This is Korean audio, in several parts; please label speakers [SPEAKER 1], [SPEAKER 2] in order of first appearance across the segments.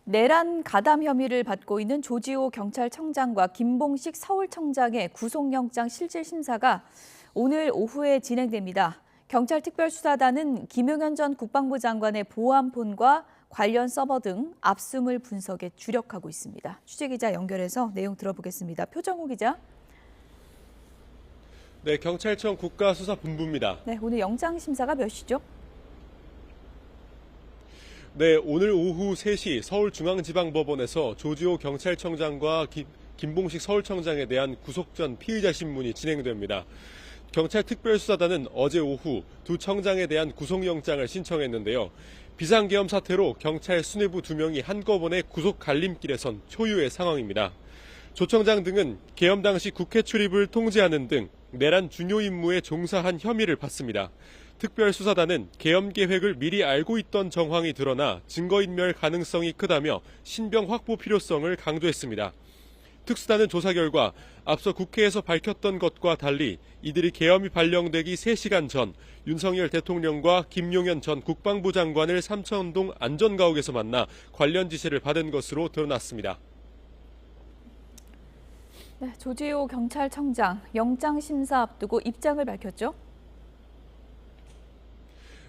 [SPEAKER 1] 내란 가담 혐의를 받고 있는 조지호 경찰청장과 김봉식 서울청장의 구속영장 실질심사가 오늘 오후에 진행됩니다. 경찰특별수사단은 김용현 전 국방부 장관의 보안폰과 관련 서버 등 압수물 분석에 주력하고 있습니다. 취재기자 연결해서 내용 들어보겠습니다. 표정우 기자.
[SPEAKER 2] 네, 경찰청 국가수사본부입니다.
[SPEAKER 1] 네, 오늘 영장심사가 몇 시죠?
[SPEAKER 2] 네, 오늘 오후 3시 서울중앙지방법원에서 조지호 경찰청장과 김봉식 서울청장에 대한 구속 전 피의자 신문이 진행됩니다. 경찰특별수사단은 어제 오후 두 청장에 대한 구속영장을 신청했는데요. 비상계엄 사태로 경찰 수뇌부 2명이 한꺼번에 구속 갈림길에 선 초유의 상황입니다. 조 청장 등은 계엄 당시 국회 출입을 통제하는 등 내란 중요 임무에 종사한 혐의를 받습니다. 특별수사단은 계엄 계획을 미리 알고 있던 정황이 드러나 증거인멸 가능성이 크다며 신병 확보 필요성을 강조했습니다. 특수단은 조사 결과 앞서 국회에서 밝혔던 것과 달리 이들이 계엄이 발령되기 3시간 전 윤석열 대통령과 김용현 전 국방부 장관을 삼천동 안전가옥에서 만나 관련 지시를 받은 것으로 드러났습니다.
[SPEAKER 1] 네, 조지호 경찰청장 영장심사 앞두고 입장을 밝혔죠?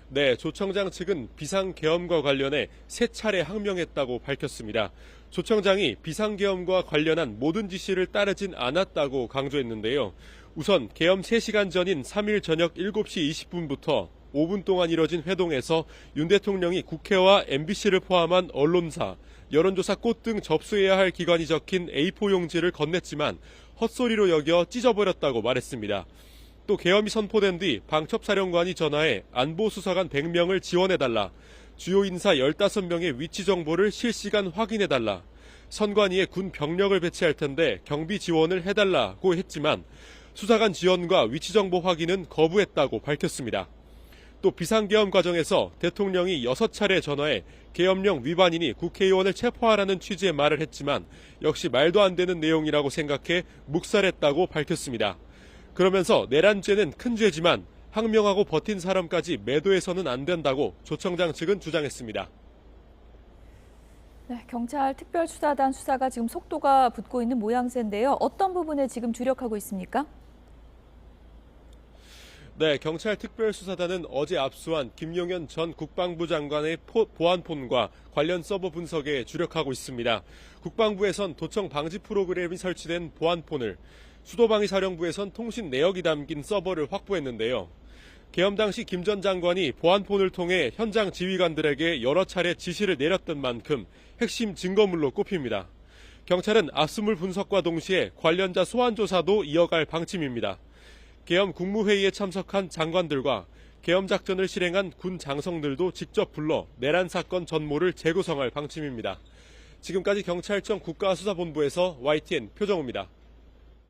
[SPEAKER 2] 네, 조 청장 측은 비상계엄과 관련해 3차례 항명했다고 밝혔습니다. 조 청장이 비상계엄과 관련한 모든 지시를 따르진 않았다고 강조했는데요. 우선 계엄 3시간 전인 3일 저녁 7시 20분부터 5분 동안 이뤄진 회동에서 윤 대통령이 국회와 MBC를 포함한 언론사, 여론조사 꽃 등 접수해야 할 기관이 적힌 A4 용지를 건넸지만 헛소리로 여겨 찢어버렸다고 말했습니다. 또 계엄이 선포된 뒤 방첩사령관이 전화해 안보수사관 100명을 지원해달라, 주요 인사 15명의 위치 정보를 실시간 확인해달라, 선관위에 군 병력을 배치할 텐데 경비 지원을 해달라고 했지만 수사관 지원과 위치 정보 확인은 거부했다고 밝혔습니다. 또 비상계엄 과정에서 대통령이 6차례 전화해 계엄령 위반이니 국회의원을 체포하라는 취지의 말을 했지만 역시 말도 안 되는 내용이라고 생각해 묵살했다고 밝혔습니다. 그러면서 내란죄는 큰 죄지만 항명하고 버틴 사람까지 매도해서는 안 된다고 조 청장 측은 주장했습니다.
[SPEAKER 1] 네, 경찰 특별수사단 수사가 지금 속도가 붙고 있는 모양새인데요. 어떤 부분에 지금 주력하고 있습니까?
[SPEAKER 2] 네, 경찰 특별수사단은 어제 압수한 김용현 전 국방부 장관의 보안폰과 관련 서버 분석에 주력하고 있습니다. 국방부에선 도청 방지 프로그램이 설치된 보안폰을, 수도방위사령부에선 통신 내역이 담긴 서버를 확보했는데요. 계엄 당시 김 전 장관이 보안폰을 통해 현장 지휘관들에게 여러 차례 지시를 내렸던 만큼 핵심 증거물로 꼽힙니다. 경찰은 압수물 분석과 동시에 관련자 소환 조사도 이어갈 방침입니다. 계엄 국무회의에 참석한 장관들과 계엄 작전을 실행한 군 장성들도 직접 불러 내란 사건 전모를 재구성할 방침입니다. 지금까지 경찰청 국가수사본부에서 YTN 표정우입니다.